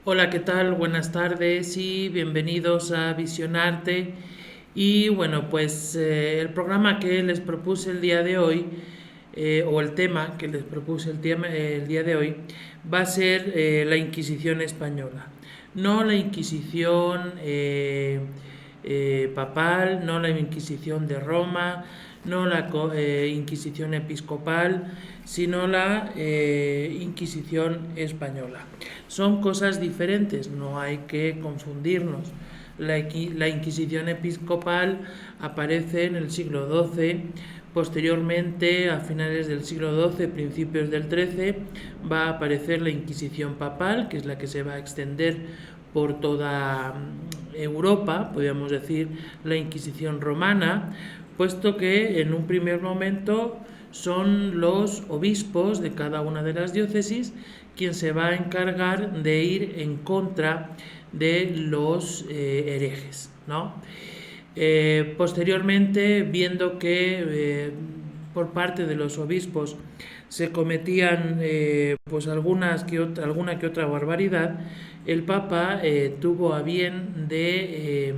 Hola, ¿qué tal? Buenas tardes y bienvenidos a Visionarte. Y bueno, pues el programa que les propuse el día de hoy, o el tema que les propuse el día de hoy, va a ser la Inquisición española. No la Inquisición papal, no la Inquisición de Roma, no la Inquisición episcopal, sino la Inquisición española. Son cosas diferentes, no hay que confundirnos. La Inquisición episcopal aparece en el siglo XII, posteriormente, a finales del siglo XII, principios del XIII, va a aparecer la Inquisición papal, que es la que se va a extender por toda Europa, podríamos decir la Inquisición romana, puesto que en un primer momento son los obispos de cada una de las diócesis quien se va a encargar de ir en contra de los herejes, ¿no? Posteriormente, viendo que por parte de los obispos se cometían pues alguna que otra barbaridad, el Papa tuvo a bien de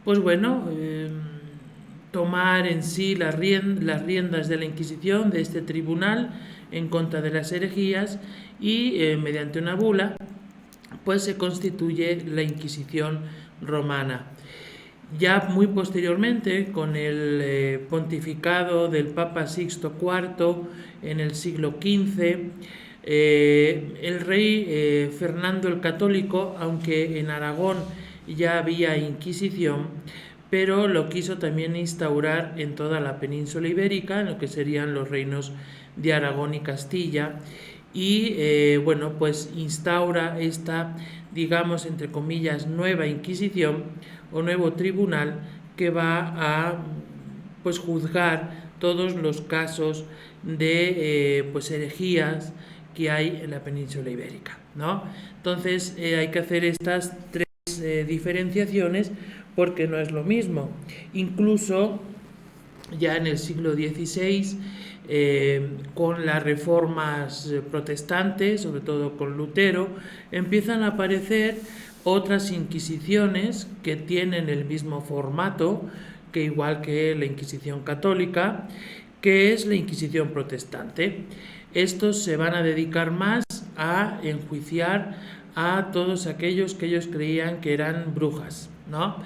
pues bueno, tomar en sí las riendas de la Inquisición, de este tribunal en contra de las herejías y mediante una bula pues se constituye la Inquisición romana. Ya muy posteriormente, con el pontificado del Papa Sixto IV en el siglo XV, el rey Fernando el Católico, aunque en Aragón ya había Inquisición, pero lo quiso también instaurar en toda la península ibérica, en lo que serían los reinos de Aragón y Castilla, y bueno, pues instaura esta, digamos, entre comillas, nueva Inquisición o nuevo tribunal que va a pues juzgar todos los casos de pues herejías que hay en la península ibérica, ¿no? Entonces hay que hacer estas tres diferenciaciones porque no es lo mismo. Incluso ya en el siglo XVI, con las reformas protestantes, sobre todo con Lutero, empiezan a aparecer otras inquisiciones que tienen el mismo formato, que igual que la Inquisición católica, que es la Inquisición protestante. Estos se van a dedicar más a enjuiciar a todos aquellos que ellos creían que eran brujas, ¿no?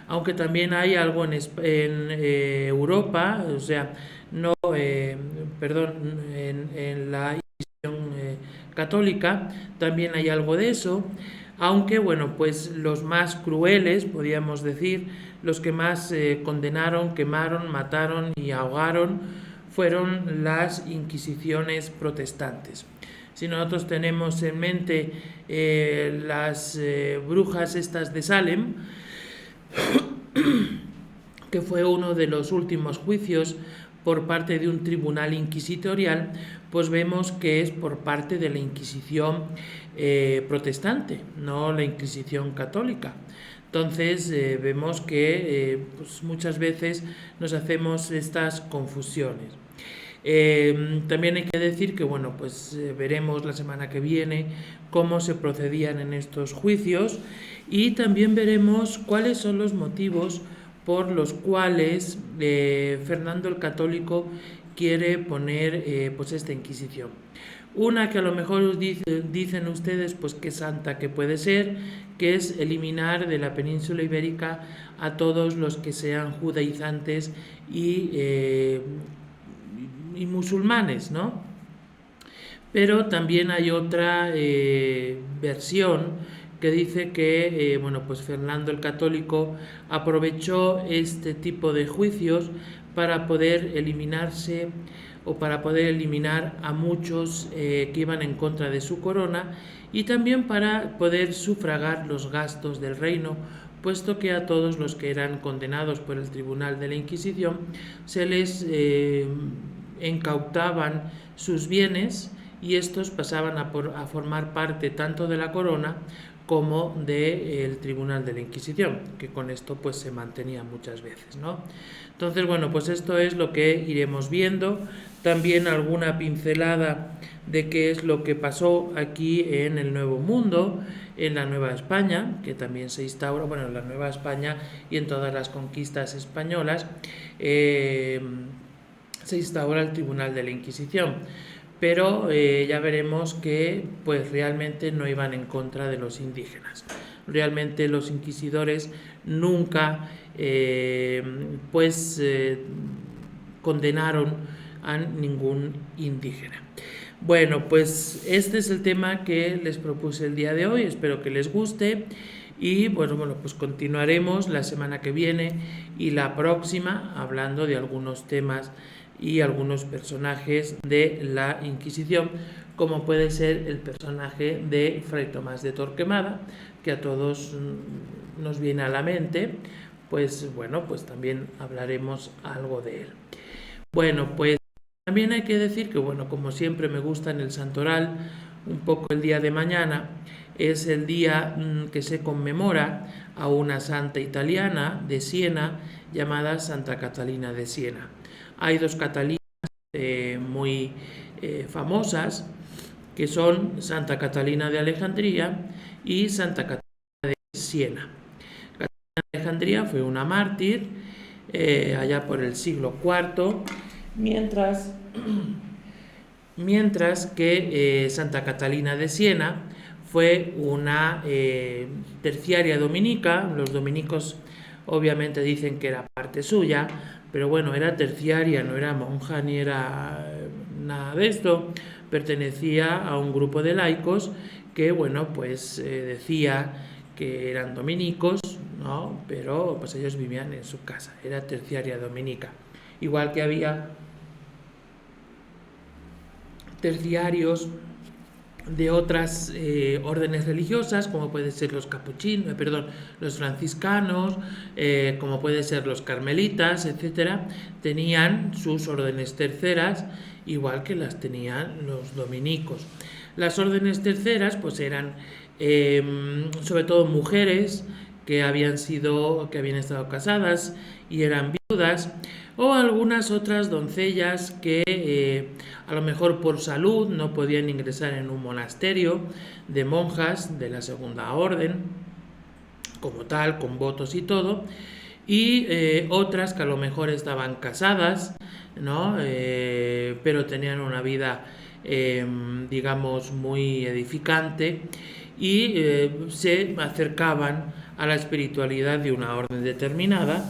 Aunque también hay algo Europa, o sea, no, perdón, en la Inquisición católica también hay algo de eso, aunque bueno, pues los más crueles, podríamos decir, los que más condenaron, quemaron, mataron y ahogaron, fueron las inquisiciones protestantes. Si nosotros tenemos en mente las brujas estas de Salem, que fue uno de los últimos juicios por parte de un tribunal inquisitorial, pues vemos que es por parte de la Inquisición protestante, no la Inquisición católica. Entonces vemos que pues muchas veces nos hacemos estas confusiones. También hay que decir que bueno, pues veremos la semana que viene cómo se procedían en estos juicios y también veremos cuáles son los motivos por los cuales Fernando el Católico quiere poner pues esta Inquisición. Una que a lo mejor dicen ustedes pues que santa que puede ser, que es eliminar de la península ibérica a todos los que sean judaizantes y musulmanes, ¿no? Pero también hay otra versión que dice que bueno, pues Fernando el Católico aprovechó este tipo de juicios para poder eliminarse o para poder eliminar a muchos que iban en contra de su corona y también para poder sufragar los gastos del reino, puesto que a todos los que eran condenados por el Tribunal de la Inquisición se les incautaban sus bienes y estos pasaban a formar parte tanto de la corona como del Tribunal de la Inquisición, que con esto pues se mantenía muchas veces, ¿no? Entonces, bueno, pues esto es lo que iremos viendo, también alguna pincelada de qué es lo que pasó aquí en el Nuevo Mundo, en la Nueva España, que también se instauró, bueno, en la Nueva España y en todas las conquistas españolas, se instaura el Tribunal de la Inquisición, pero ya veremos que pues realmente no iban en contra de los indígenas. Realmente los inquisidores nunca condenaron a ningún indígena. Bueno, pues este es el tema que les propuse el día de hoy, espero que les guste y bueno, pues continuaremos la semana que viene y la próxima hablando de algunos temas y algunos personajes de la Inquisición, como puede ser el personaje de Fray Tomás de Torquemada, que a todos nos viene a la mente, pues bueno, pues también hablaremos algo de él. Bueno, pues también hay que decir que, bueno, como siempre me gusta en el Santoral, un poco el día de mañana, es el día que se conmemora a una santa italiana de Siena llamada Santa Catalina de Siena. Hay dos Catalinas muy famosas, que son Santa Catalina de Alejandría y Santa Catalina de Siena. Catalina de Alejandría fue una mártir allá por el siglo IV, mientras que Santa Catalina de Siena fue una terciaria dominica. Los dominicos obviamente dicen que era parte suya, pero bueno, era terciaria, no era monja ni era nada de esto. Pertenecía a un grupo de laicos que, bueno, pues decía que eran dominicos, ¿no? Pero pues ellos vivían en su casa, era terciaria dominica. Igual que había terciarios de otras órdenes religiosas, como pueden ser los capuchinos, los franciscanos, como pueden ser los carmelitas, etcétera, tenían sus órdenes terceras, igual que las tenían los dominicos. Las órdenes terceras, pues eran sobre todo mujeres que habían estado casadas y eran viudas, o algunas otras doncellas que a lo mejor por salud no podían ingresar en un monasterio de monjas de la segunda orden, como tal, con votos y todo, y otras que a lo mejor estaban casadas, ¿no? Pero tenían una vida, digamos, muy edificante y se acercaban a la espiritualidad de una orden determinada,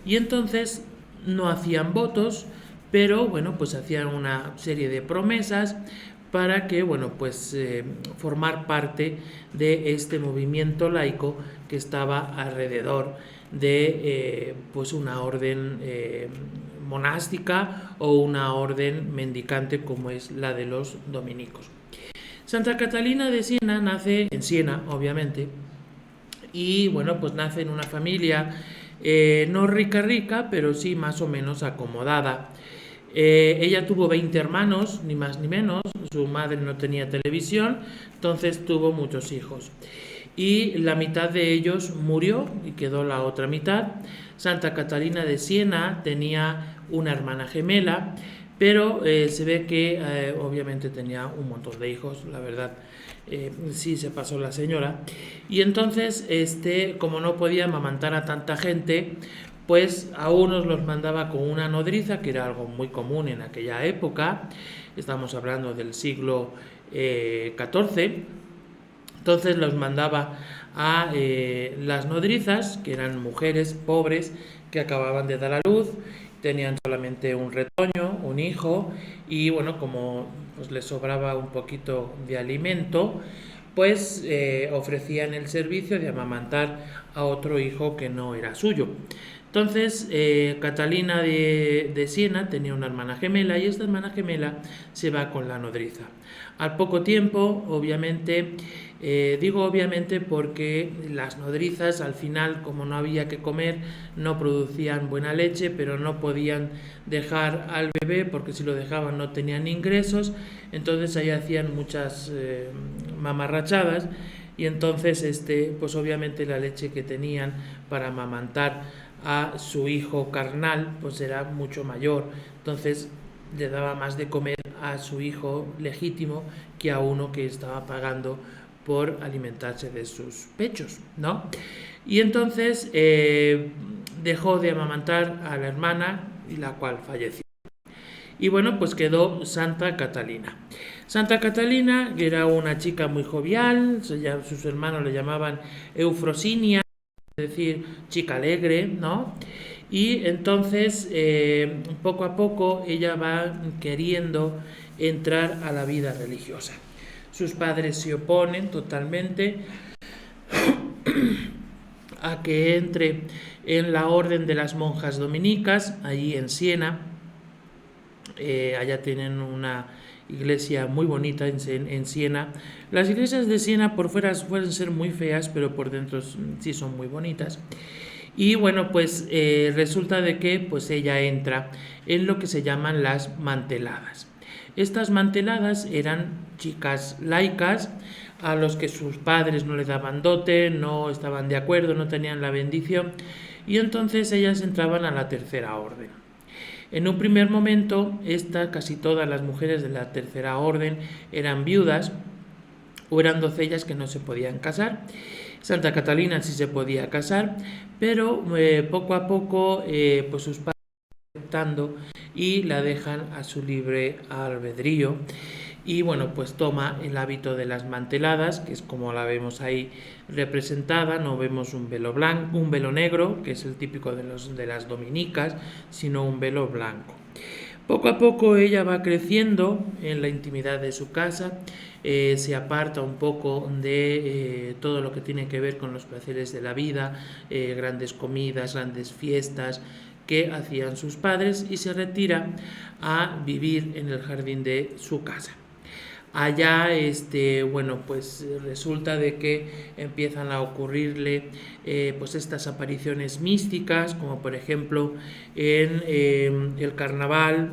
y entonces no hacían votos, pero bueno, pues hacían una serie de promesas para que, bueno, pues formar parte de este movimiento laico que estaba alrededor de pues una orden monástica o una orden mendicante como es la de los dominicos. Santa Catalina de Siena nace en Siena, obviamente, y bueno, pues nace en una familia no rica, pero sí más o menos acomodada. Ella tuvo 20 hermanos, ni más ni menos. Su madre no tenía televisión, entonces tuvo muchos hijos. Y la mitad de ellos murió y quedó la otra mitad. Santa Catalina de Siena tenía una hermana gemela, pero se ve que obviamente tenía un montón de hijos, la verdad. Sí se pasó la señora, y entonces como no podía amamantar a tanta gente, pues a unos los mandaba con una nodriza, que era algo muy común en aquella época. Estamos hablando del siglo XIV. Entonces los mandaba a las nodrizas, que eran mujeres pobres que acababan de dar a luz, tenían solamente un retoño, un hijo, y bueno, como pues les sobraba un poquito de alimento, pues ofrecían el servicio de amamantar a otro hijo que no era suyo. Entonces, Catalina de Siena tenía una hermana gemela, y esta hermana gemela se va con la nodriza. Al poco tiempo, obviamente, Digo obviamente porque las nodrizas al final, como no había que comer, no producían buena leche, pero no podían dejar al bebé porque si lo dejaban no tenían ingresos, entonces ahí hacían muchas mamarrachadas y entonces pues obviamente la leche que tenían para amamantar a su hijo carnal pues era mucho mayor, entonces le daba más de comer a su hijo legítimo que a uno que estaba pagando por alimentarse de sus pechos, ¿no? Y entonces dejó de amamantar a la hermana, y la cual falleció. Y bueno, pues quedó Santa Catalina. Santa Catalina, que era una chica muy jovial, sus hermanos le llamaban Eufrosinia, es decir, chica alegre, ¿no? Y entonces, poco a poco, ella va queriendo entrar a la vida religiosa. Sus padres se oponen totalmente a que entre en la orden de las monjas dominicas, allí en Siena. Allá tienen una iglesia muy bonita en Siena. Las iglesias de Siena por fuera pueden ser muy feas, pero por dentro sí son muy bonitas. Y bueno, pues resulta de que pues ella entra en lo que se llaman las manteladas. Estas manteladas eran chicas laicas a los que sus padres no les daban dote, no estaban de acuerdo, no tenían la bendición, y entonces ellas entraban a la tercera orden. En un primer momento, casi todas las mujeres de la tercera orden eran viudas o eran doncellas que no se podían casar. Santa Catalina sí se podía casar, pero poco a poco pues sus padres aceptando y la dejan a su libre albedrío. Y bueno, pues toma el hábito de las manteladas, que es como la vemos ahí representada. No vemos un velo blanco, un velo negro, que es el típico de las dominicas, sino un velo blanco. Poco a poco ella va creciendo en la intimidad de su casa, se aparta un poco de todo lo que tiene que ver con los placeres de la vida, grandes comidas, grandes fiestas que hacían sus padres, y se retira a vivir en el jardín de su casa. Allá, bueno, pues resulta de que empiezan a ocurrirle pues estas apariciones místicas, como por ejemplo en el carnaval,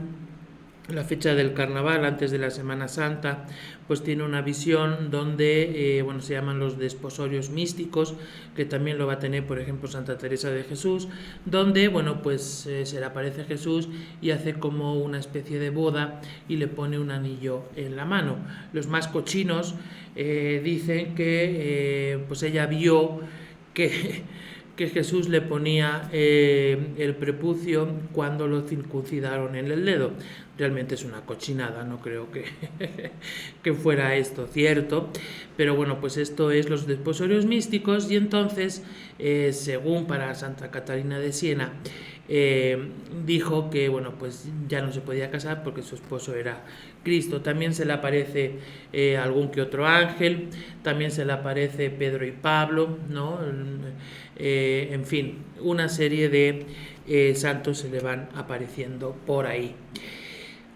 la fecha del carnaval antes de la Semana Santa, pues tiene una visión donde bueno, se llaman los desposorios místicos, que también lo va a tener por ejemplo Santa Teresa de Jesús, donde bueno, pues se le aparece Jesús y hace como una especie de boda y le pone un anillo en la mano. Los más cochinos dicen que pues ella vio que que Jesús le ponía el prepucio cuando lo circuncidaron en el dedo. Realmente es una cochinada, no creo que fuera esto cierto, pero bueno, pues esto es los desposorios místicos. Y entonces, según para Santa Catalina de Siena, dijo que bueno, pues ya no se podía casar porque su esposo era Cristo. También se le aparece algún que otro ángel, también se le aparece Pedro y Pablo, ¿no? En fin, una serie de santos se le van apareciendo por ahí.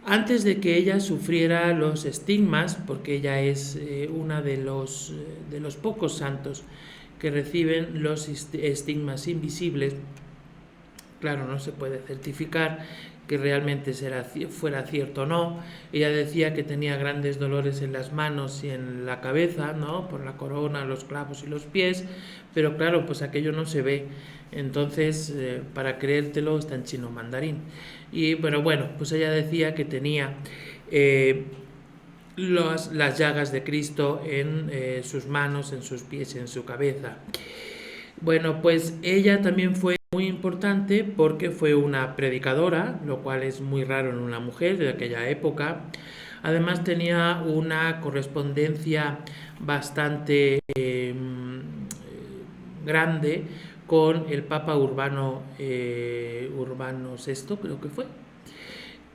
Antes de que ella sufriera los estigmas, porque ella es una de los pocos santos que reciben los estigmas invisibles, claro, no se puede certificar que realmente fuera cierto o no. Ella decía que tenía grandes dolores en las manos y en la cabeza, ¿no? Por la corona, los clavos y los pies, pero claro, pues aquello no se ve. Entonces, para creértelo está en chino mandarín. Y bueno, pues ella decía que tenía las llagas de Cristo en sus manos, en sus pies y en su cabeza. Bueno, pues ella también fue muy importante porque fue una predicadora, lo cual es muy raro en una mujer de aquella época. Además tenía una correspondencia bastante grande con el Papa Urbano VI, creo que fue,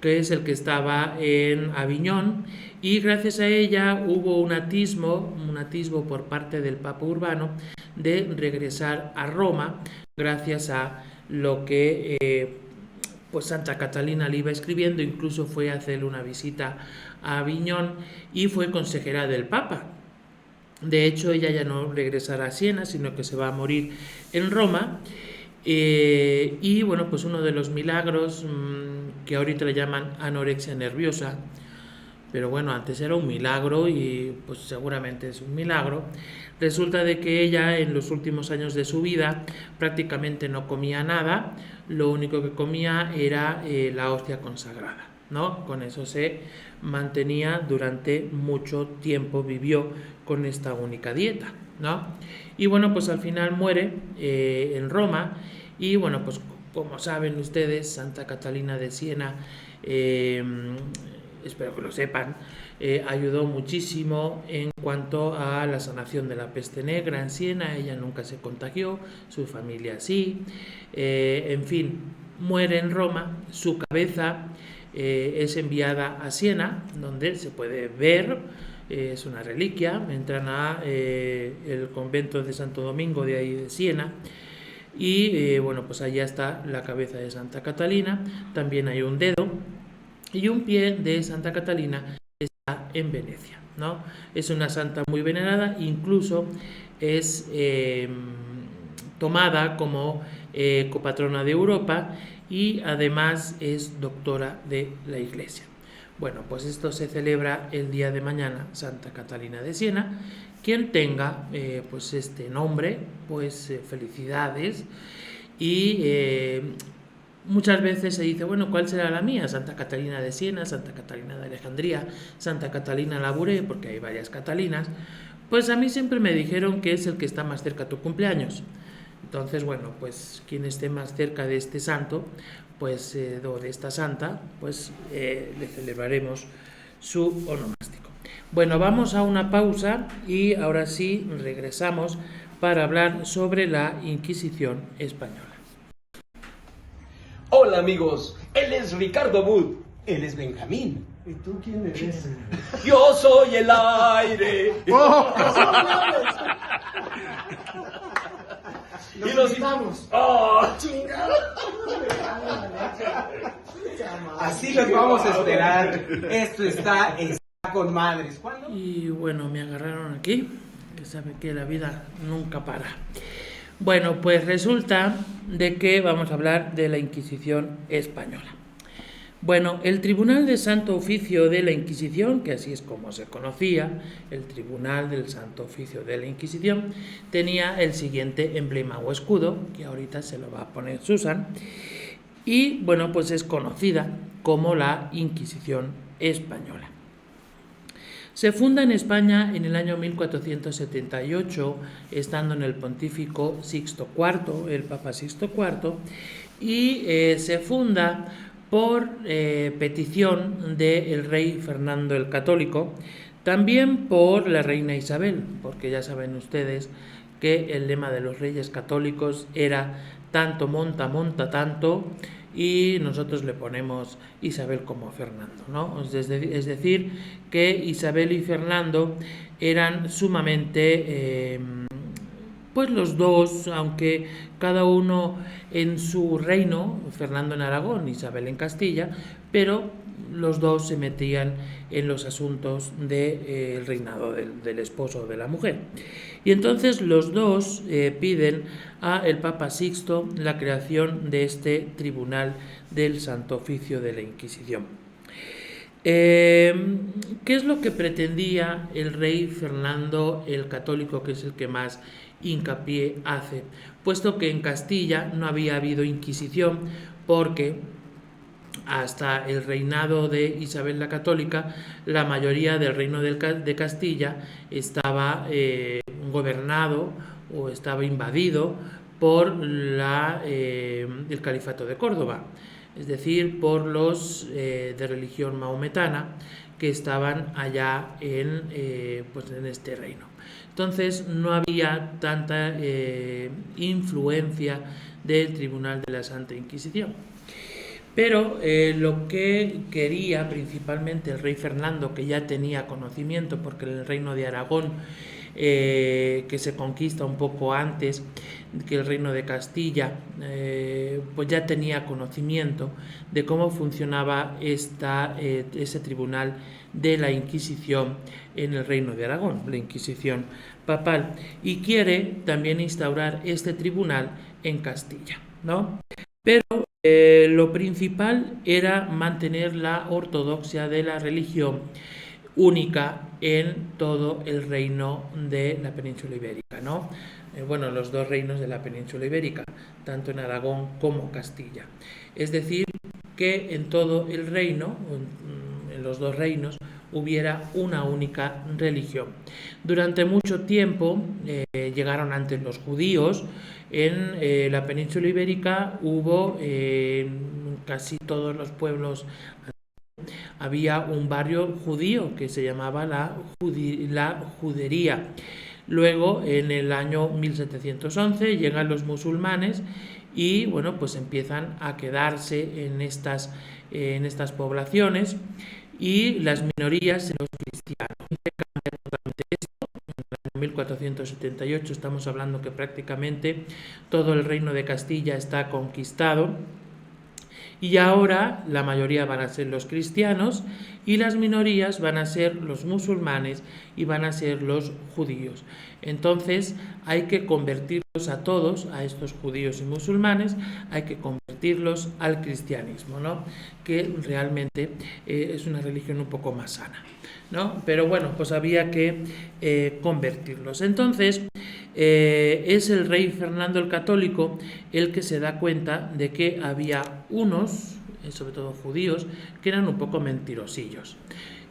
que es el que estaba en Aviñón, y gracias a ella hubo un atisbo por parte del Papa Urbano de regresar a Roma, gracias a lo que pues Santa Catalina le iba escribiendo. Incluso fue a hacerle una visita a Aviñón y fue consejera del Papa. De hecho, ella ya no regresará a Siena, sino que se va a morir en Roma. Y bueno, pues uno de los milagros que ahorita le llaman anorexia nerviosa, pero bueno, antes era un milagro y pues seguramente es un milagro. Resulta de que ella en los últimos años de su vida prácticamente no comía nada, lo único que comía era la hostia consagrada, ¿no? Con eso se mantenía durante mucho tiempo, vivió con esta única dieta, ¿no? Y bueno, pues al final muere en Roma y bueno, pues como saben ustedes, Santa Catalina de Siena, espero que lo sepan, ayudó muchísimo en cuanto a la sanación de la peste negra en Siena. Ella nunca se contagió, su familia sí, en fin, muere en Roma, su cabeza es enviada a Siena, donde se puede ver, es una reliquia, entran a el convento de Santo Domingo de ahí de Siena. Y bueno, pues allá está la cabeza de Santa Catalina, también hay un dedo y un pie de Santa Catalina está en Venecia, ¿no? Es una santa muy venerada, incluso es tomada como copatrona de Europa y además es doctora de la Iglesia. Bueno, pues esto se celebra el día de mañana, Santa Catalina de Siena. Quien tenga pues este nombre, pues felicidades. Y muchas veces se dice, bueno, ¿cuál será la mía? Santa Catalina de Siena, Santa Catalina de Alejandría, Santa Catalina Labouré, porque hay varias Catalinas. Pues a mí siempre me dijeron que es el que está más cerca a tu cumpleaños. Entonces, bueno, pues quien esté más cerca de este santo, pues o de esta santa, pues le celebraremos su onomástico. Bueno, vamos a una pausa y ahora sí regresamos para hablar sobre la Inquisición española. Hola amigos, él es Ricardo Wood, él es Benjamín. ¿Y tú quién eres? Yo soy el aire. Los invitamos. ¡Chingado! Así los vamos a esperar. Esto está con madres. ¿Cuándo? Y bueno, me agarraron aquí, que sabe que la vida nunca para. Bueno, pues resulta de que vamos a hablar de la Inquisición española. Bueno, el Tribunal de Santo Oficio de la Inquisición, que así es como se conocía, el Tribunal del Santo Oficio de la Inquisición, tenía el siguiente emblema o escudo, que ahorita se lo va a poner Susan, y bueno, pues es conocida como la Inquisición española. Se funda en España en el año 1478, estando en el pontífico Sixto IV, el Papa Sixto IV, y se funda por petición del rey Fernando el Católico, también por la reina Isabel, porque ya saben ustedes que el lema de los reyes católicos era tanto monta, monta tanto, y nosotros le ponemos Isabel como Fernando, ¿no? Es decir, que Isabel y Fernando eran sumamente, pues los dos, aunque cada uno en su reino, Fernando en Aragón, Isabel en Castilla, pero los dos se metían en los asuntos del reinado del esposo o de la mujer. Y entonces los dos piden a el Papa Sixto la creación de este Tribunal del Santo Oficio de la Inquisición. ¿Qué es lo que pretendía el rey Fernando el Católico, que es el que más hincapié hace? Puesto que en Castilla no había habido Inquisición, porque hasta el reinado de Isabel la Católica, la mayoría del reino de Castilla estaba gobernado o estaba invadido por el califato de Córdoba, es decir, por los de religión maometana que estaban allá pues en este reino. Entonces no había tanta influencia del Tribunal de la Santa Inquisición. Pero lo que quería principalmente el rey Fernando, que ya tenía conocimiento, porque en el reino de Aragón que se conquista un poco antes que el reino de Castilla, pues ya tenía conocimiento de cómo funcionaba ese tribunal de la Inquisición en el reino de Aragón, la Inquisición papal, y quiere también instaurar este tribunal en Castilla, ¿no? Pero lo principal era mantener la ortodoxia de la religión única en todo el reino de la península ibérica, ¿no? Bueno, los dos reinos de la península ibérica, tanto en Aragón como Castilla. Es decir, que en todo el reino, en los dos reinos, hubiera una única religión. Durante mucho tiempo llegaron antes los judíos. En la península ibérica hubo casi todos los pueblos. Había un barrio judío que se llamaba la Judería. Luego, en el año 1711, llegan los musulmanes y, bueno, pues empiezan a quedarse en estas poblaciones, y las minorías en los cristianos. Cambia totalmente esto. En el año 1478 estamos hablando que prácticamente todo el reino de Castilla está conquistado. Y ahora la mayoría van a ser los cristianos y las minorías van a ser los musulmanes y van a ser los judíos. Entonces hay que convertirlos a todos, a estos judíos y musulmanes, hay que convertirlos al cristianismo, ¿no? Que realmente es una religión un poco más sana, ¿no? Pero bueno, pues había que convertirlos. Entonces es el rey Fernando el Católico el que se da cuenta de que había unos, sobre todo judíos, que eran un poco mentirosillos.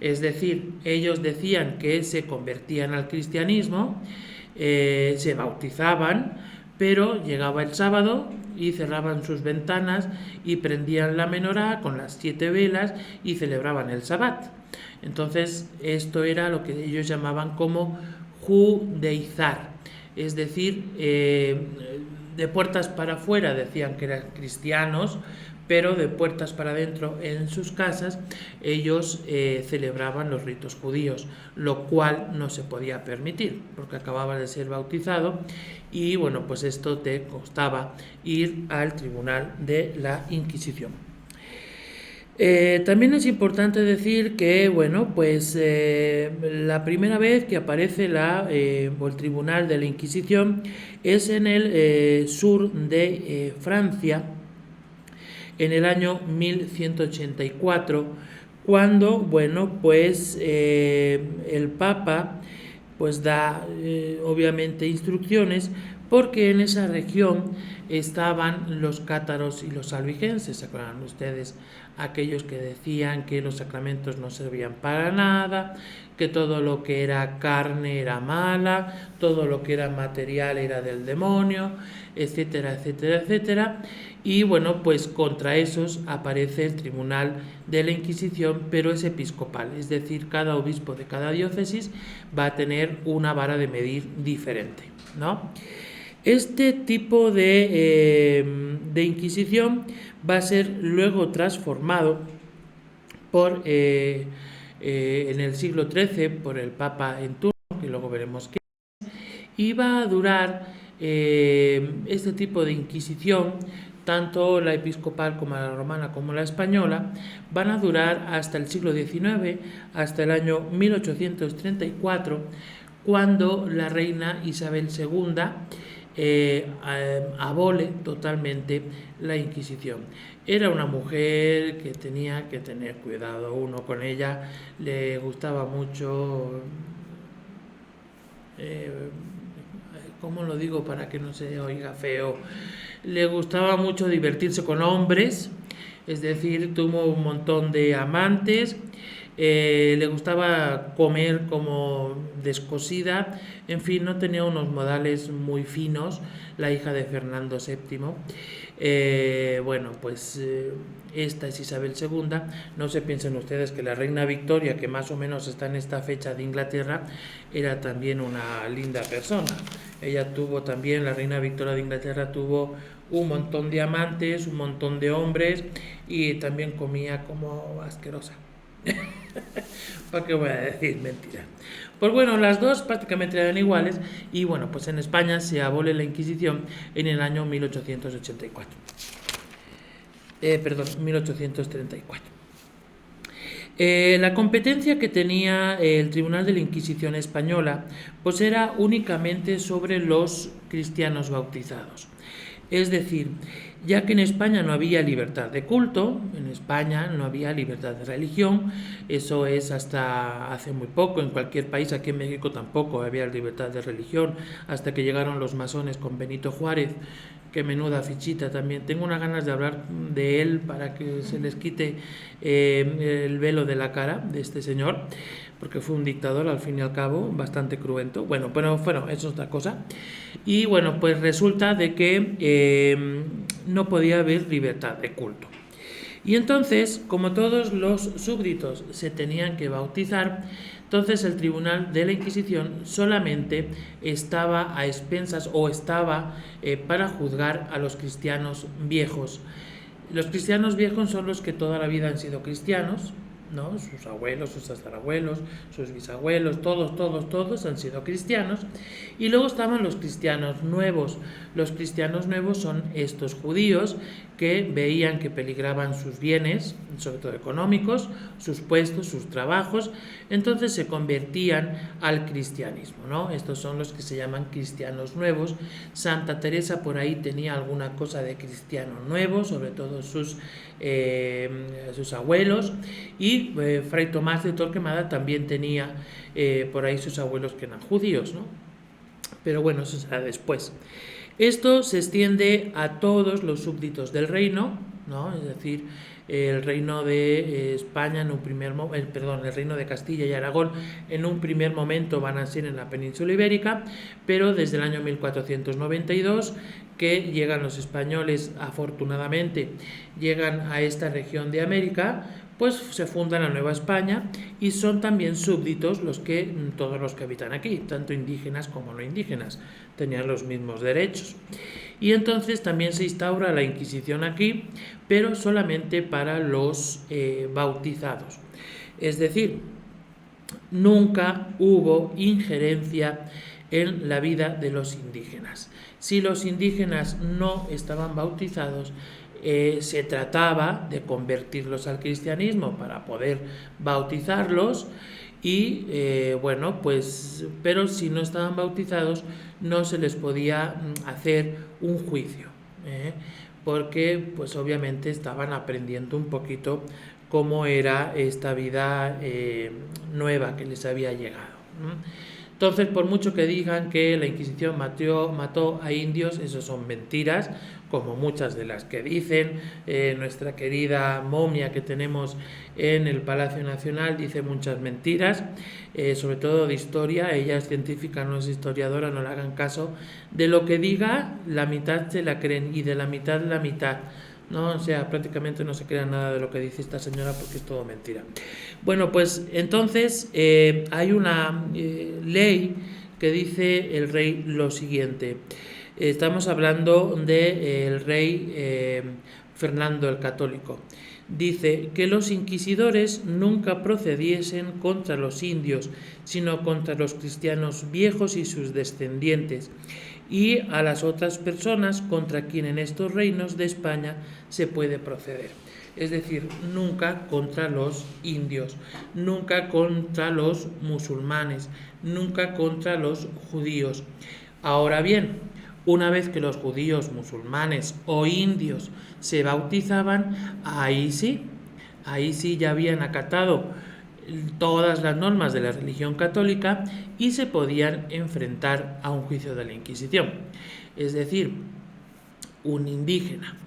Es decir, ellos decían que se convertían al cristianismo, se bautizaban, pero llegaba el sábado y cerraban sus ventanas y prendían la menorá con las 7 velas y celebraban el sabbat. Entonces, esto era lo que ellos llamaban como judeizar. Es decir, de puertas para afuera decían que eran cristianos, pero de puertas para adentro en sus casas ellos celebraban los ritos judíos, lo cual no se podía permitir porque acababa de ser bautizado y bueno, pues esto te costaba ir al tribunal de la Inquisición. También es importante decir que, bueno, pues la primera vez que aparece el Tribunal de la Inquisición es en el sur de Francia, en el año 1184, cuando, bueno, pues el Papa pues da obviamente instrucciones, porque en esa región estaban los cátaros y los albigenses. ¿Se acuerdan ustedes? Aquellos que decían que los sacramentos no servían para nada, que todo lo que era carne era mala, todo lo que era material era del demonio, etcétera, etcétera, etcétera. Y bueno, pues contra esos aparece el Tribunal de la Inquisición, pero es episcopal, es decir, cada obispo de cada diócesis va a tener una vara de medir diferente, ¿no? Este tipo de Inquisición va a ser luego transformado en el siglo XIII por el Papa en turno, que luego veremos qué es, y va a durar este tipo de Inquisición, tanto la episcopal como la romana como la española, van a durar hasta el siglo XIX, hasta el año 1834, cuando la reina Isabel II abole totalmente la Inquisición. Era una mujer que tenía que tener cuidado uno con ella, le gustaba mucho, ¿cómo lo digo para que no se oiga feo? Le gustaba mucho divertirse con hombres, es decir, tuvo un montón de amantes. Le gustaba comer como descosida, en fin, no tenía unos modales muy finos, la hija de Fernando VII. Bueno, pues esta es Isabel II. No se piensen ustedes que la reina Victoria, que más o menos está en esta fecha de Inglaterra, era también una linda persona. Ella tuvo también, la reina Victoria de Inglaterra tuvo un montón de amantes, un montón de hombres, y también comía como asquerosa. ¿Para qué voy a decir mentira? Pues bueno, las dos prácticamente eran iguales y bueno, pues en España se abole la Inquisición en el año 1884. Perdón, 1834. La competencia que tenía el Tribunal de la Inquisición Española pues era únicamente sobre los cristianos bautizados. Es decir, ya que en España no había libertad de culto, en España no había libertad de religión, eso es hasta hace muy poco, en cualquier país, aquí en México tampoco había libertad de religión, hasta que llegaron los masones con Benito Juárez, que menuda fichita también. Tengo unas ganas de hablar de él para que se les quite el velo de la cara de este señor, porque fue un dictador al fin y al cabo, bastante cruento. Bueno, pero eso es otra cosa. Y bueno, pues resulta de que no podía haber libertad de culto. Y entonces, como todos los súbditos se tenían que bautizar, entonces el Tribunal de la Inquisición solamente estaba a expensas o estaba para juzgar a los cristianos viejos. Los cristianos viejos son los que toda la vida han sido cristianos, ¿no? Sus abuelos, sus tatarabuelos, sus bisabuelos, todos han sido cristianos. Y luego estaban los cristianos nuevos. Los cristianos nuevos son estos judíos que veían que peligraban sus bienes, sobre todo económicos, sus puestos, sus trabajos, entonces se convertían al cristianismo, ¿no? Estos son los que se llaman cristianos nuevos. Santa Teresa por ahí tenía alguna cosa de cristiano nuevo, sobre todo sus abuelos, y Fray Tomás de Torquemada también tenía por ahí sus abuelos que eran judíos, ¿no? Pero bueno, eso será después. Esto se extiende a todos los súbditos del reino, ¿no? Es decir, el reino de España en un primer momento, el reino de Castilla y Aragón en un primer momento van a ser en la península ibérica, pero desde el año 1492 que llegan los españoles, afortunadamente, llegan a esta región de América, pues se funda la Nueva España y son también súbditos todos los que habitan aquí, tanto indígenas como no indígenas, tenían los mismos derechos. Y entonces también se instaura la Inquisición aquí, pero solamente para los bautizados. Es decir, nunca hubo injerencia en la vida de los indígenas. Si los indígenas no estaban bautizados, se trataba de convertirlos al cristianismo para poder bautizarlos y bueno, pues, pero si no estaban bautizados no se les podía hacer un juicio, porque pues obviamente estaban aprendiendo un poquito cómo era esta vida nueva que les había llegado. Entonces, por mucho que digan que la Inquisición mató a indios, eso son mentiras, como muchas de las que dicen. Nuestra querida momia que tenemos en el Palacio Nacional dice muchas mentiras, sobre todo de historia. Ella es científica, no es historiadora, no le hagan caso. De lo que diga, la mitad se la creen y de la mitad, ¿no? O sea, prácticamente no se crea nada de lo que dice esta señora porque es todo mentira. Bueno, pues entonces hay una ley que dice el rey lo siguiente. Estamos hablando del rey Fernando el Católico. Dice que los inquisidores nunca procediesen contra los indios, sino contra los cristianos viejos y sus descendientes, y a las otras personas contra quien en estos reinos de España se puede proceder. Es decir, nunca contra los indios, nunca contra los musulmanes, nunca contra los judíos. Ahora bien, una vez que los judíos, musulmanes o indios se bautizaban, ahí sí ya habían acatado todas las normas de la religión católica y se podían enfrentar a un juicio de la Inquisición. Es decir, un indígena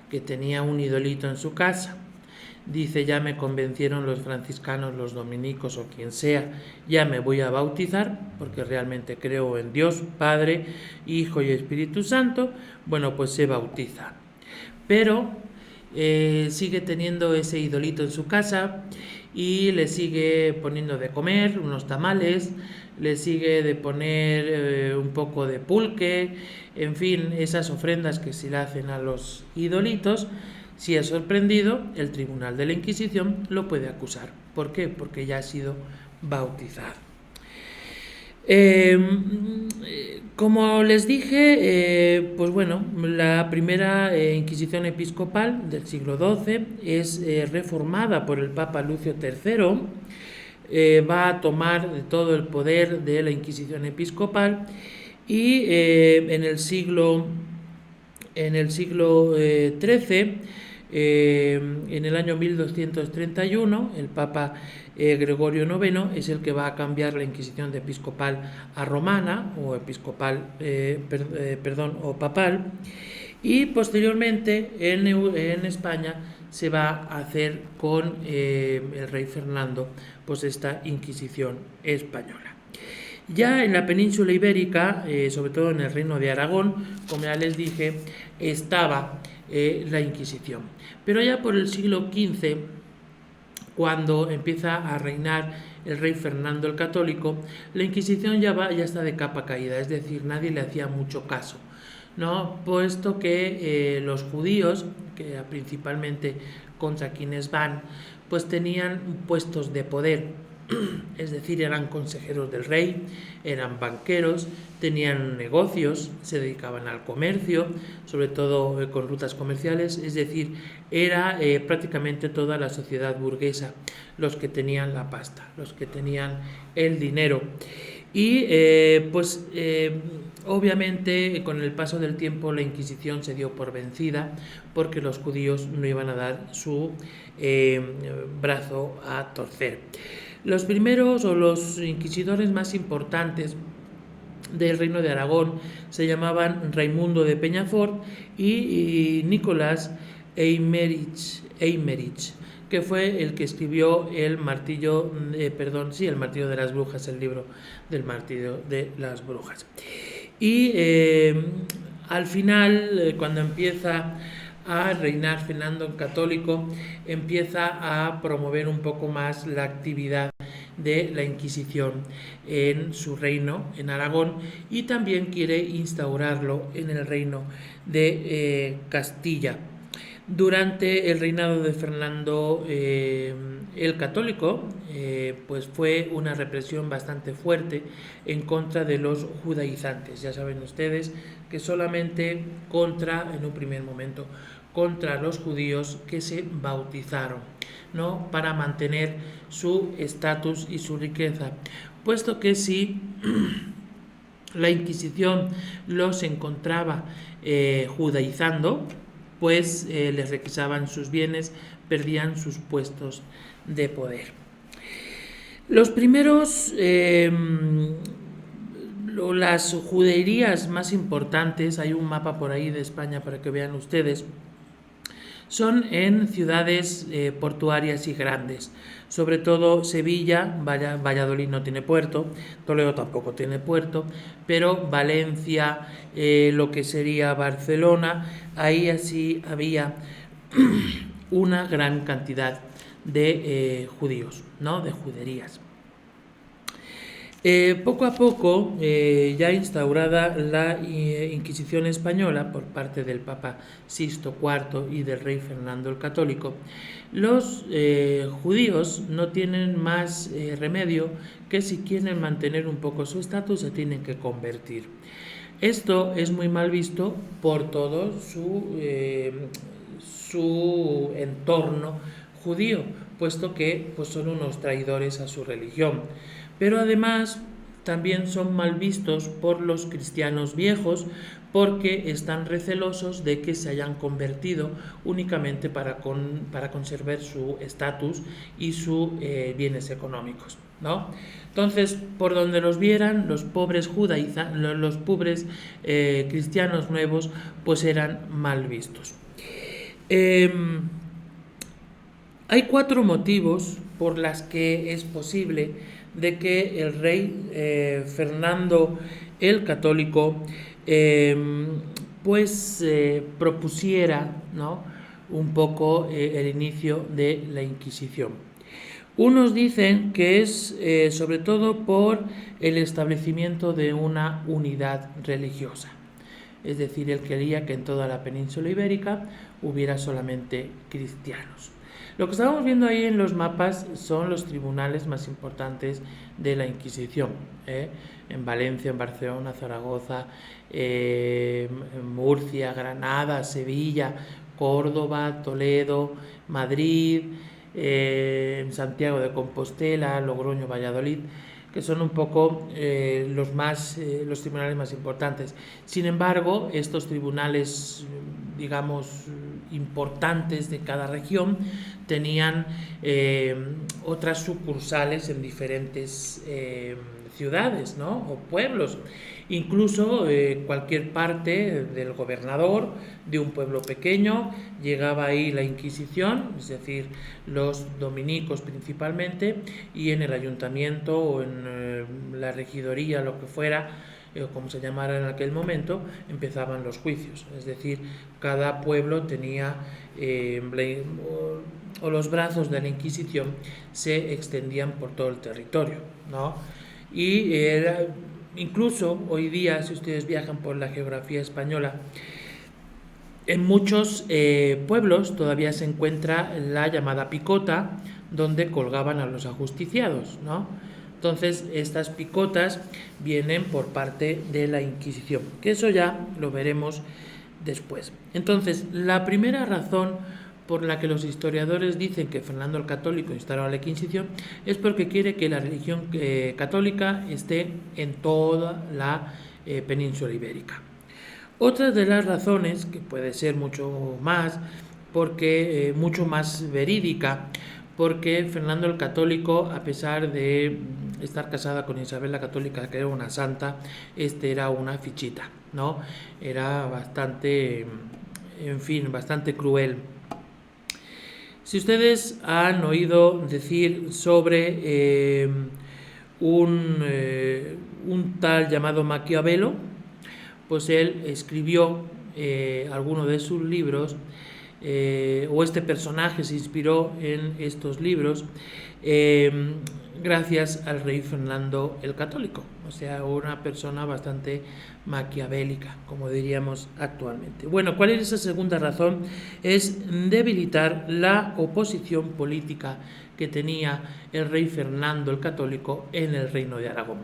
que tenía un idolito en su casa, dice: ya me convencieron los franciscanos, los dominicos o quien sea, ya me voy a bautizar porque realmente creo en Dios, Padre, Hijo y Espíritu Santo. Bueno, pues se bautiza, pero sigue teniendo ese idolito en su casa y le sigue poniendo de comer unos tamales, le sigue de poner un poco de pulque, en fin, esas ofrendas que se le hacen a los idolitos. Si es sorprendido, el Tribunal de la Inquisición lo puede acusar. ¿Por qué? Porque ya ha sido bautizado. Como les dije, pues bueno, la primera Inquisición episcopal del siglo XII es reformada por el Papa Lucio III, va a tomar todo el poder de la Inquisición episcopal y en el siglo XIII, en el año 1231, el Papa Gregorio IX es el que va a cambiar la Inquisición de episcopal a romana o episcopal, o papal, y posteriormente en España se va a hacer con el rey Fernando, pues esta Inquisición española. Ya en la península ibérica, sobre todo en el reino de Aragón, como ya les dije, estaba la Inquisición. Pero ya por el siglo XV, cuando empieza a reinar el rey Fernando el Católico, la Inquisición ya está de capa caída, es decir, nadie le hacía mucho caso, ¿no? Puesto que los judíos, que principalmente contra quienes van, pues tenían puestos de poder. Es decir, eran consejeros del rey, eran banqueros, tenían negocios, se dedicaban al comercio, sobre todo con rutas comerciales, es decir, era prácticamente toda la sociedad burguesa los que tenían la pasta, los que tenían el dinero. Y obviamente con el paso del tiempo la Inquisición se dio por vencida porque los judíos no iban a dar su brazo a torcer. Los primeros o los inquisidores más importantes del reino de Aragón se llamaban Raimundo de Peñafort y Nicolás Eymerich, que fue el que escribió el martillo de las brujas, el libro del martillo de las brujas. Y al final, cuando empieza a reinar Fernando el Católico, empieza a promover un poco más la actividad de la Inquisición en su reino, en Aragón, y también quiere instaurarlo en el reino de Castilla. Durante el reinado de Fernando el Católico, pues fue una represión bastante fuerte en contra de los judaizantes. Ya saben ustedes que solamente en un primer momento, contra los judíos que se bautizaron, ¿no? Para mantener su estatus y su riqueza, puesto que si la Inquisición los encontraba judaizando, pues les requisaban sus bienes, perdían sus puestos de poder. Los primeros, las juderías más importantes, hay un mapa por ahí de España para que vean ustedes, son en ciudades portuarias y grandes, sobre todo Sevilla, Valladolid no tiene puerto, Toledo tampoco tiene puerto, pero Valencia, lo que sería Barcelona, ahí así había una gran cantidad de judíos, ¿no? De juderías. Poco a poco, ya instaurada la Inquisición española por parte del Papa Sixto IV y del rey Fernando el Católico, los judíos no tienen más remedio que, si quieren mantener un poco su estatus, se tienen que convertir. Esto es muy mal visto por todo su entorno judío, puesto que pues, son unos traidores a su religión. Pero además también son mal vistos por los cristianos viejos, porque están recelosos de que se hayan convertido únicamente para conservar su estatus y sus bienes económicos, ¿no? Entonces, por donde los vieran, los pobres cristianos nuevos, pues eran mal vistos. Hay 4 motivos por las que es posible de que el rey Fernando el Católico propusiera, ¿no?, un poco el inicio de la Inquisición. Unos dicen que es sobre todo por el establecimiento de una unidad religiosa. es decir, él quería que en toda la península ibérica hubiera solamente cristianos. Lo que estamos viendo ahí en los mapas son los tribunales más importantes de la Inquisición, en Valencia, en Barcelona, Zaragoza, Murcia, Granada, Sevilla, Córdoba, Toledo, Madrid, Santiago de Compostela, Logroño, Valladolid, que son un poco los tribunales más importantes. Sin embargo, estos tribunales, digamos, importantes de cada región tenían otras sucursales en diferentes ciudades, ¿no? O pueblos. Incluso cualquier parte del gobernador de un pueblo pequeño llegaba ahí la Inquisición, es decir, los dominicos principalmente, y en el ayuntamiento o en la regidoría, lo que fuera, como se llamara en aquel momento, empezaban los juicios. Es decir, cada pueblo tenía o los brazos de la Inquisición se extendían por todo el territorio, ¿no? Y incluso hoy día, si ustedes viajan por la geografía española, en muchos pueblos todavía se encuentra la llamada picota, donde colgaban a los ajusticiados, ¿no? Entonces, estas picotas vienen por parte de la Inquisición, que eso ya lo veremos después. Entonces, la primera razón por la que los historiadores dicen que Fernando el Católico instaló la Inquisición es porque quiere que la religión católica esté en toda la península ibérica. Otra de las razones, que puede ser mucho más verídica, porque Fernando el Católico, a pesar de estar casada con Isabel la Católica, que era una santa, era una fichita, ¿no? Era bastante cruel. Si ustedes han oído decir sobre un tal llamado Maquiavelo, pues él escribió alguno de sus libros, o este personaje se inspiró en estos libros gracias al rey Fernando el Católico, o sea, una persona bastante maquiavélica, como diríamos actualmente. Bueno, ¿cuál es esa segunda razón? Es debilitar la oposición política que tenía el rey Fernando el Católico en el Reino de Aragón.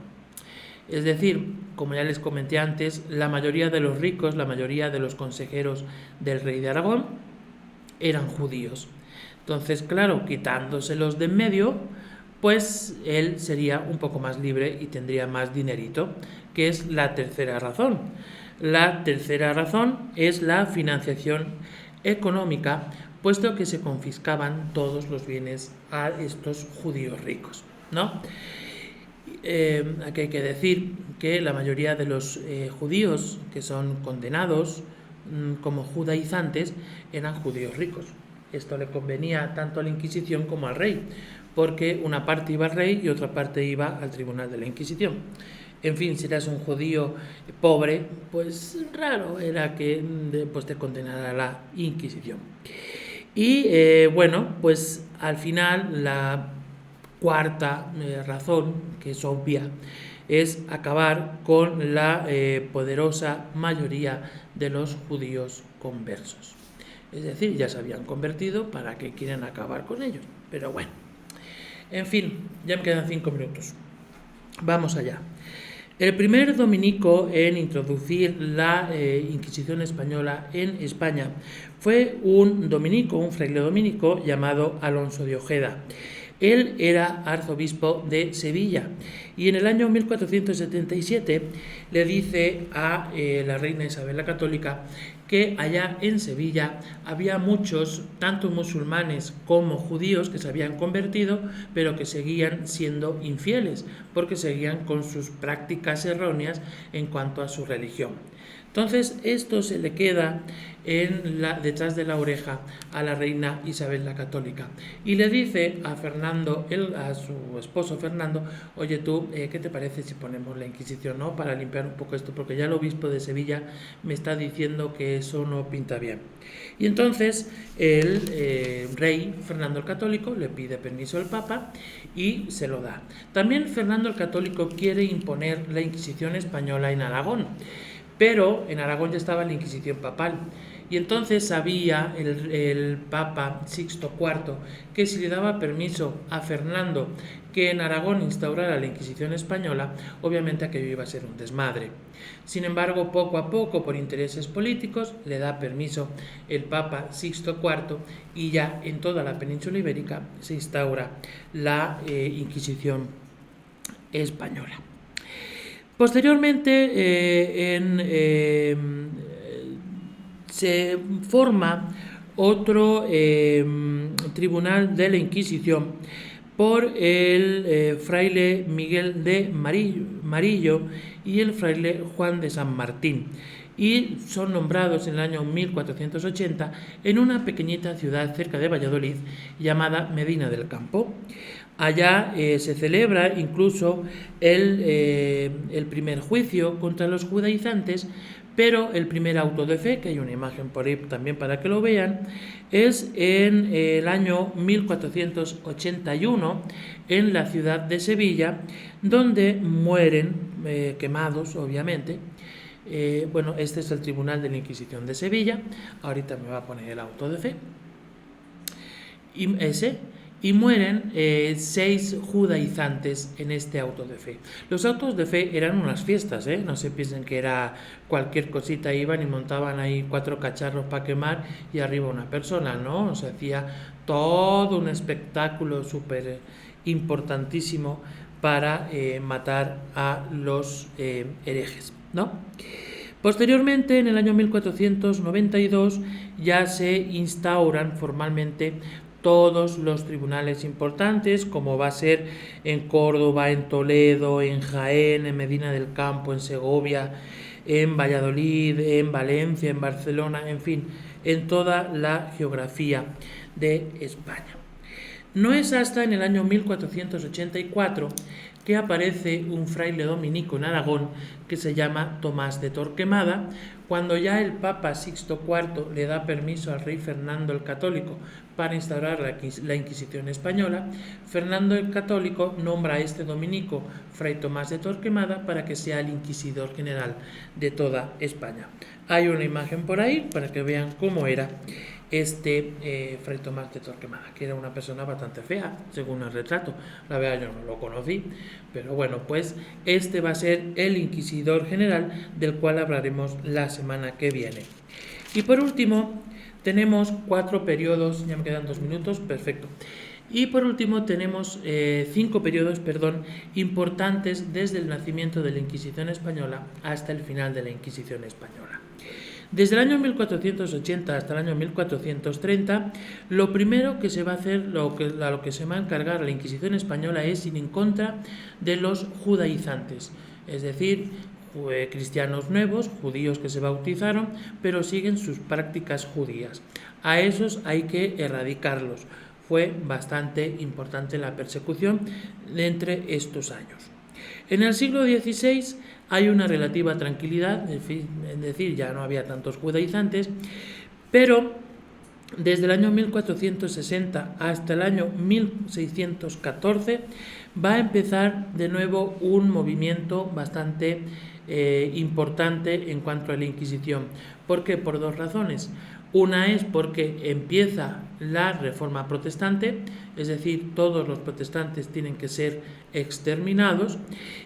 Es decir, como ya les comenté antes, la mayoría de los ricos, la mayoría de los consejeros del rey de Aragón eran judíos. Entonces, claro, quitándoselos de en medio, pues él sería un poco más libre y tendría más dinerito, que es la tercera razón. La tercera razón es la financiación económica, puesto que se confiscaban todos los bienes a estos judíos ricos, ¿no? Aquí hay que decir que la mayoría de los judíos que son condenados como judaizantes eran judíos ricos. Esto le convenía tanto a la Inquisición como al rey, porque una parte iba al rey y otra parte iba al tribunal de la Inquisición. En fin, si eras un judío pobre, pues raro era que pues, te condenara a la Inquisición. Y bueno, pues al final la cuarta razón, que es obvia, es acabar con la poderosa mayoría de los judíos conversos. Es decir, ya se habían convertido, ¿para qué quieren acabar con ellos? Pero bueno, en fin, ya me quedan 5 minutos. Vamos allá. El primer dominico en introducir la Inquisición española en España fue un dominico, un fraile dominico llamado Alonso de Ojeda. Él era arzobispo de Sevilla y en el año 1477 le dice a la reina Isabel la Católica que allá en Sevilla había muchos, tanto musulmanes como judíos, que se habían convertido, pero que seguían siendo infieles, porque seguían con sus prácticas erróneas en cuanto a su religión. Entonces, esto se le queda detrás de la oreja a la reina Isabel la Católica y le dice a Fernando, a su esposo Fernando: oye tú, ¿qué te parece si ponemos la Inquisición, ¿no? Para limpiar un poco esto, porque ya el obispo de Sevilla me está diciendo que eso no pinta bien. Y entonces el rey Fernando el Católico le pide permiso al Papa y se lo da. También Fernando el Católico quiere imponer la Inquisición española en Aragón, pero en Aragón ya estaba la Inquisición papal. Y entonces sabía el Papa Sixto IV que si le daba permiso a Fernando que en Aragón instaurara la Inquisición española, obviamente aquello iba a ser un desmadre. Sin embargo, poco a poco, por intereses políticos, le da permiso el Papa Sixto IV y ya en toda la península ibérica se instaura la Inquisición española. Posteriormente, se forma otro tribunal de la Inquisición por el fraile Miguel de Marillo y el fraile Juan de San Martín, y son nombrados en el año 1480 en una pequeñita ciudad cerca de Valladolid llamada Medina del Campo. Allá se celebra incluso el primer juicio contra los judaizantes, pero el primer auto de fe, que hay una imagen por ahí también para que lo vean, es en el año 1481 en la ciudad de Sevilla, donde mueren quemados, obviamente. Este es el Tribunal de la Inquisición de Sevilla. Ahorita me va a poner el auto de fe. Y mueren 6 judaizantes en este auto de fe. Los autos de fe eran unas fiestas, no se piensen que era cualquier cosita, iban y montaban ahí 4 cacharros para quemar y arriba una persona, ¿no? Se hacía todo un espectáculo súper importantísimo para matar a los herejes, ¿no? Posteriormente, en el año 1492, ya se instauran formalmente todos los tribunales importantes, como va a ser en Córdoba, en Toledo, en Jaén, en Medina del Campo, en Segovia, en Valladolid, en Valencia, en Barcelona, en fin, en toda la geografía de España. No es hasta en el año 1484 que aparece un fraile dominico en Aragón que se llama Tomás de Torquemada, cuando ya el Papa Sixto IV le da permiso al rey Fernando el Católico para instaurar la Inquisición española. Fernando el Católico nombra a este dominico, Fray Tomás de Torquemada, para que sea el inquisidor general de toda España. Hay una imagen por ahí para que vean cómo era Fray Tomás de Torquemada, que era una persona bastante fea, según el retrato. La verdad yo no lo conocí, pero bueno, pues este va a ser el inquisidor general, del cual hablaremos la semana que viene. Y por último, tenemos 4 periodos, ya me quedan 2 minutos, perfecto. Y por último tenemos 5 periodos, importantes desde el nacimiento de la Inquisición española hasta el final de la Inquisición española. Desde el año 1480 hasta el año 1430, lo primero que se va a hacer, lo que se va a encargar la Inquisición española es ir en contra de los judaizantes, es decir, cristianos nuevos, judíos que se bautizaron, pero siguen sus prácticas judías. A esos hay que erradicarlos. Fue bastante importante la persecución entre estos años. En el siglo XVI hay una relativa tranquilidad, es decir, ya no había tantos judaizantes, pero desde el año 1460 hasta el año 1614 va a empezar de nuevo un movimiento bastante importante en cuanto a la Inquisición. ¿Por qué? Por 2 razones. Una es porque empieza la Reforma Protestante, es decir, todos los protestantes tienen que ser exterminados,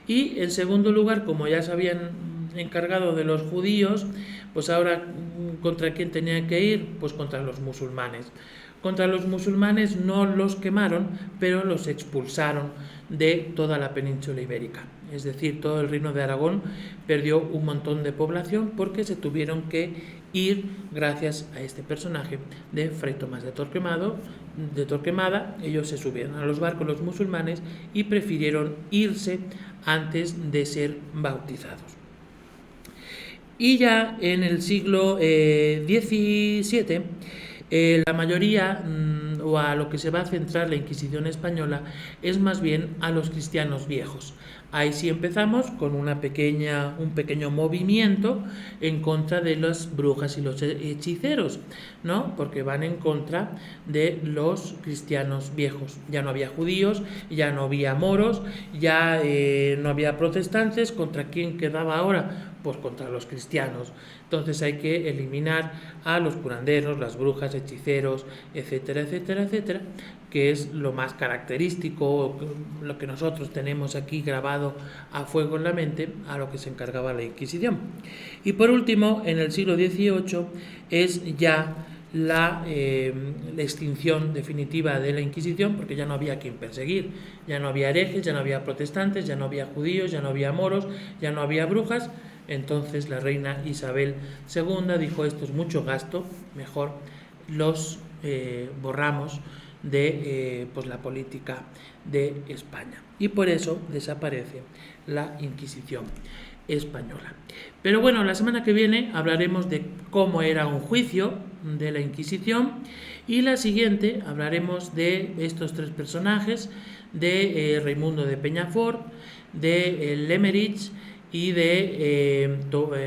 y en segundo lugar, como ya se habían encargado de los judíos, pues ahora ¿contra quién tenían que ir? Pues contra los musulmanes. Contra los musulmanes no los quemaron, pero los expulsaron de toda la península ibérica. Es decir, todo el reino de Aragón perdió un montón de población porque se tuvieron que ir gracias a este personaje de Fray Tomás de Torquemada. Ellos se subieron a los barcos, los musulmanes, y prefirieron irse antes de ser bautizados. Y ya en el siglo XVII, la mayoría, o a lo que se va a centrar la Inquisición española, es más bien a los cristianos viejos. Ahí sí empezamos con un pequeño movimiento en contra de las brujas y los hechiceros, ¿no? Porque van en contra de los cristianos viejos. Ya no había judíos, ya no había moros, ya no había protestantes. ¿Contra quién quedaba ahora? pues contra los cristianos. Entonces hay que eliminar a los curanderos, las brujas, hechiceros, etcétera, etcétera, etcétera, que es lo más característico, lo que nosotros tenemos aquí grabado a fuego en la mente, a lo que se encargaba la Inquisición. Y por último, en el siglo XVIII es ya la extinción definitiva de la Inquisición, porque ya no había quien perseguir, ya no había herejes, ya no había protestantes, ya no había judíos, ya no había moros, ya no había brujas. Entonces la reina Isabel II dijo: esto es mucho gasto, mejor los borramos de pues la política de España, y por eso desaparece la Inquisición española. Pero bueno, la semana que viene hablaremos de cómo era un juicio de la Inquisición, y la siguiente hablaremos de estos tres personajes, de Raimundo de Peñafort, de Lemerich y de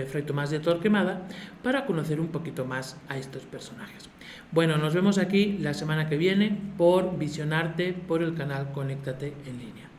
Fray Tomás de Torquemada, para conocer un poquito más a estos personajes. Bueno, nos vemos aquí la semana que viene por Visionarte, por el canal Conéctate en Línea.